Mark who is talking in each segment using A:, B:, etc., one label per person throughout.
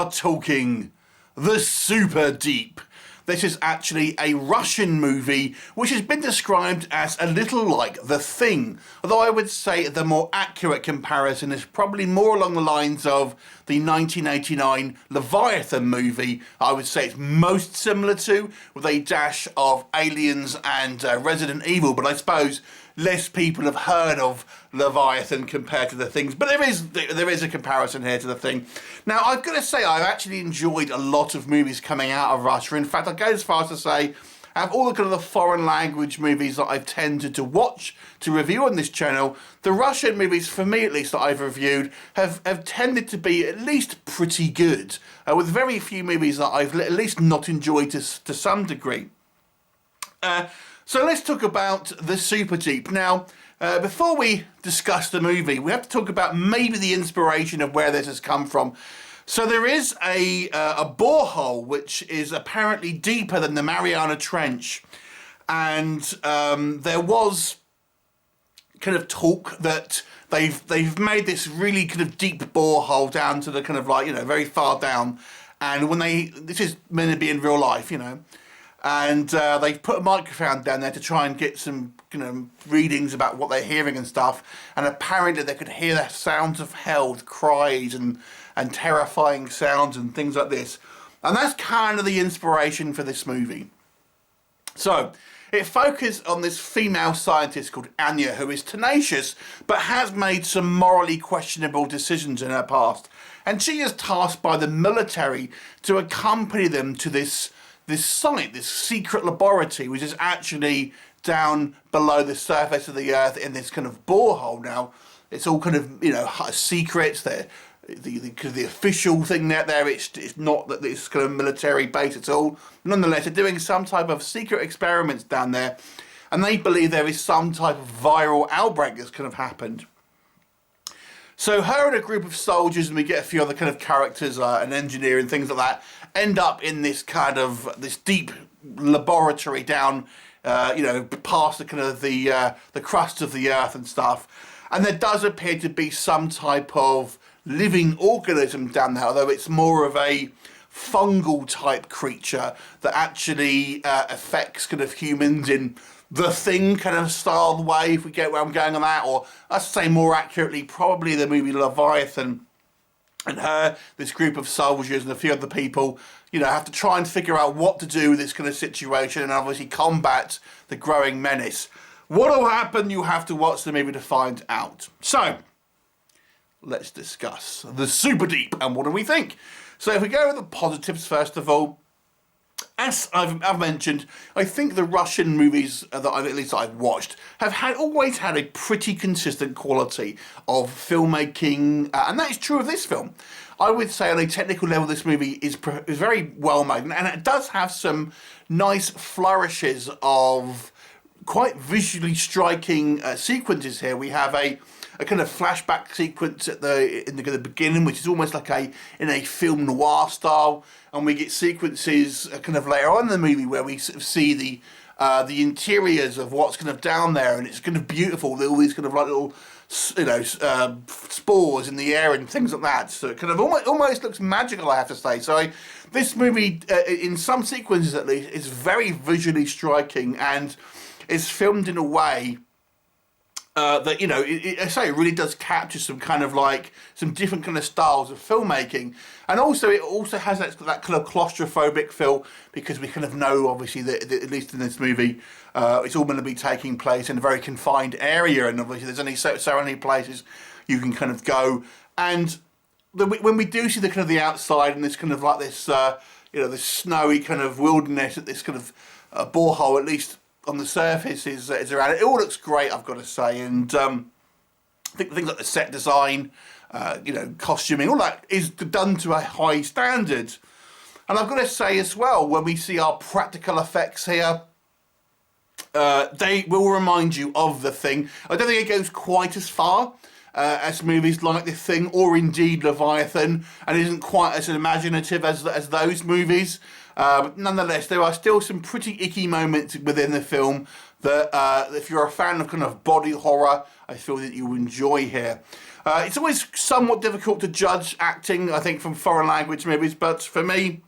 A: are talking the Superdeep. This is actually a Russian movie which has been described as a little like The Thing, although I would say the more accurate comparison is probably more along the lines of the 1989 Leviathan movie. I would say it's most similar to, with a dash of Aliens and Resident Evil, but I suppose less people have heard of Leviathan compared to The Things, but there is a comparison here to The Thing. Now, I've got to say, I've actually enjoyed a lot of movies coming out of Russia. In fact, I'd go as far as to say, out of all the kind of the foreign language movies that I've tended to watch, to review on this channel, the Russian movies, for me at least, that I've reviewed, have tended to be at least pretty good, with very few movies that I've at least not enjoyed to some degree. So let's talk about the Superdeep. Now, before we discuss the movie, we have to talk about maybe the inspiration of where this has come from. So there is a borehole which is apparently deeper than the Mariana Trench, and there was kind of talk that they've made this really kind of deep borehole down to the kind of like, you know, very far down, and when this is meant to be in real life, you know. And they've put a microphone down there to try and get some, you know, readings about what they're hearing and stuff. And apparently they could hear the sounds of hell, with cries and terrifying sounds and things like this. And that's kind of the inspiration for this movie. So it focused on this female scientist called Anya, who is tenacious but has made some morally questionable decisions in her past. And she is tasked by the military to accompany them to this site, this secret laboratory, which is actually down below the surface of the earth in this kind of borehole. Now, it's all kind of, you know, secrets. The official thing there, it's not that it's kind of military base at all. Nonetheless, they're doing some type of secret experiments down there, and they believe there is some type of viral outbreak that's kind of happened. So her and a group of soldiers, and we get a few other kind of characters, an engineer and things like that, end up in this kind of, this deep laboratory down, you know, past the kind of the crust of the earth and stuff. And there does appear to be some type of living organism down there, although it's more of a fungal type creature that actually affects kind of humans in The Thing kind of style way, if we get where I'm going on that, or I'd say more accurately, probably the movie Leviathan. And her, this group of soldiers and a few other people, you know, have to try and figure out what to do with this kind of situation and obviously combat the growing menace. What will happen? You have to watch the movie to find out. So, let's discuss the Superdeep and what do we think? So if we go with the positives first of all, as I've mentioned, I think the Russian movies that I've watched have always had a pretty consistent quality of filmmaking, and that is true of this film. I would say on a technical level, this movie is very well made, and it does have some nice flourishes of quite visually striking sequences here. We have a kind of flashback sequence in the beginning, which is almost like in a film noir style, and we get sequences kind of later on in the movie where we sort of see the interiors of what's kind of down there, and it's kind of beautiful. All these kind of like little, you know, spores in the air and things like that. So it kind of almost looks magical, I have to say. So this movie, in some sequences at least, is very visually striking and is filmed in a way that, you know, it really does capture some kind of like some different kind of styles of filmmaking, and also it also has that kind of claustrophobic feel, because we kind of know obviously that at least in this movie it's all going to be taking place in a very confined area, and obviously there's only so many places you can kind of go, and when we do see the kind of the outside and this kind of like this you know, this snowy kind of wilderness at this kind of borehole, at least on the surface, is around. It all looks great, I've got to say, and I think things like the set design, you know, costuming, all that is done to a high standard. And I've got to say as well, when we see our practical effects here, they will remind you of The Thing. I don't think it goes quite as far as movies like The Thing or indeed Leviathan, and isn't quite as imaginative as those movies. But nonetheless, there are still some pretty icky moments within the film that, if you're a fan of kind of body horror, I feel that you will enjoy here. It's always somewhat difficult to judge acting, I think, from foreign language movies, but for me,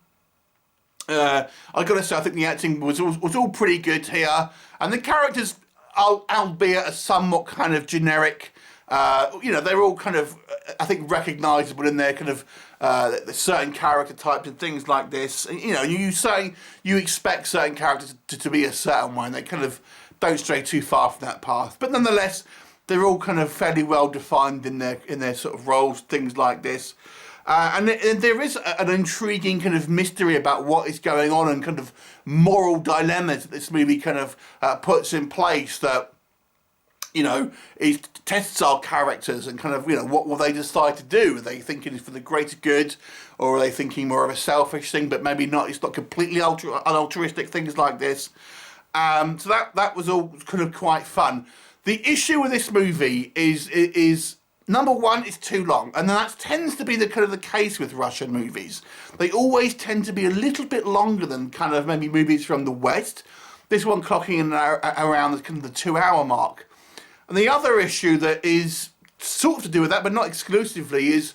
A: I gotta say, I think the acting was all pretty good here, and the characters, albeit a somewhat kind of generic, they're all kind of, I think, recognisable in their kind of certain character types and things like this. And, you expect certain characters to be a certain way, and they kind of don't stray too far from that path. But nonetheless, they're all kind of fairly well defined in their sort of roles, things like this. And there is an intriguing kind of mystery about what is going on and kind of moral dilemmas that this movie kind of puts in place that, it tests our characters and kind of, what will they decide to do? Are they thinking it's for the greater good, or are they thinking more of a selfish thing, but maybe not, it's not completely unaltruistic, things like this. So that was all kind of quite fun. The issue with this movie is number one, it's too long, and that tends to be the kind of the case with Russian movies. They always tend to be a little bit longer than kind of maybe movies from the West. This one clocking in around the kind of the 2-hour mark. And the other issue that is sort of to do with that, but not exclusively, is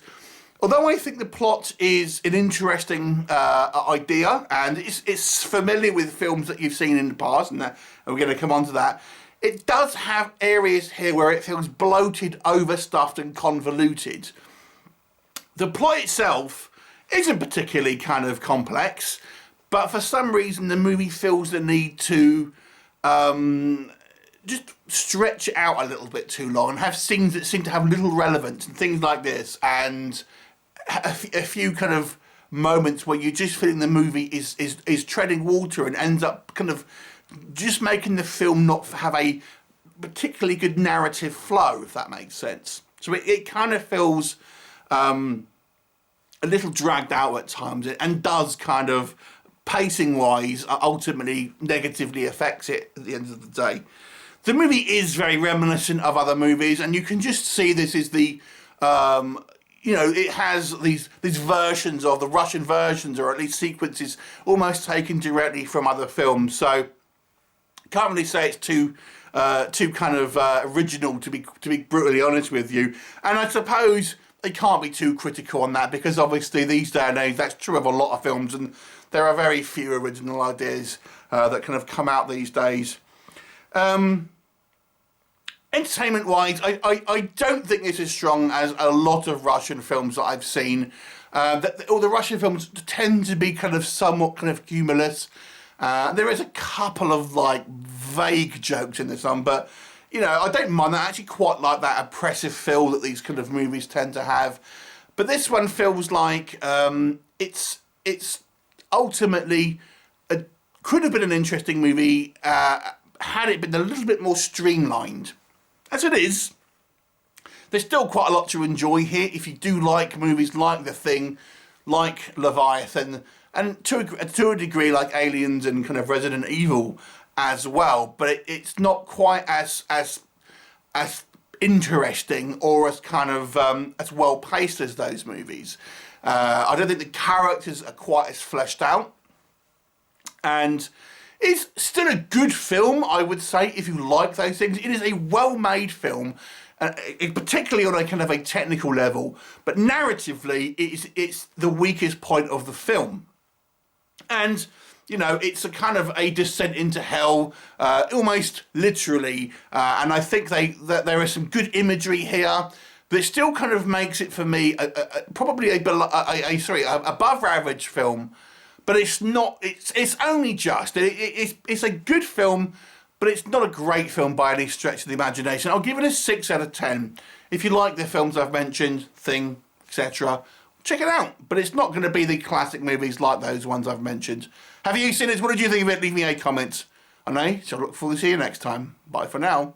A: although I think the plot is an interesting idea, and it's familiar with films that you've seen in the past, and we're going to come on to that, it does have areas here where it feels bloated, overstuffed and convoluted. The plot itself isn't particularly kind of complex, but for some reason the movie feels the need to just stretch it out a little bit too long and have scenes that seem to have little relevance and things like this, and a few kind of moments where you're just feeling the movie is treading water and ends up kind of just making the film not have a particularly good narrative flow, if that makes sense. So it kind of feels a little dragged out at times, and does kind of, pacing-wise, ultimately negatively affects it at the end of the day. The movie is very reminiscent of other movies, and you can just see this is the, it has these versions of the Russian versions, or at least sequences, almost taken directly from other films. So can't really say it's too kind of original, to be brutally honest with you. And I suppose they can't be too critical on that, because obviously these days and age that's true of a lot of films, and there are very few original ideas that kind of come out these days. Entertainment wise, I don't think it's as strong as a lot of Russian films that I've seen. All the Russian films tend to be kind of somewhat kind of humorless. There is a couple of like vague jokes in this one, but I don't mind that. I actually quite like that oppressive feel that these kind of movies tend to have. But this one feels like it's ultimately could have been an interesting movie had it been a little bit more streamlined. As it is, there's still quite a lot to enjoy here if you do like movies like The Thing, like Leviathan, and to a degree like Aliens and kind of Resident Evil as well. But it's not quite as interesting or as kind of as well paced as those movies. I don't think the characters are quite as fleshed out, and it's still a good film, I would say, if you like those things. It is a well-made film, particularly on a kind of a technical level, but narratively, it's the weakest point of the film. And, it's a kind of a descent into hell, almost literally, and I think that there is some good imagery here, but it still kind of makes it, for me, probably a above average film. But it's not. It's only just. It's a good film, but it's not a great film by any stretch of the imagination. I'll give it a 6 out of 10. If you like the films I've mentioned, Thing, etc., check it out. But it's not going to be the classic movies like those ones I've mentioned. Have you seen it? What did you think of it? Leave me a comment. And I shall look forward to see you next time. Bye for now.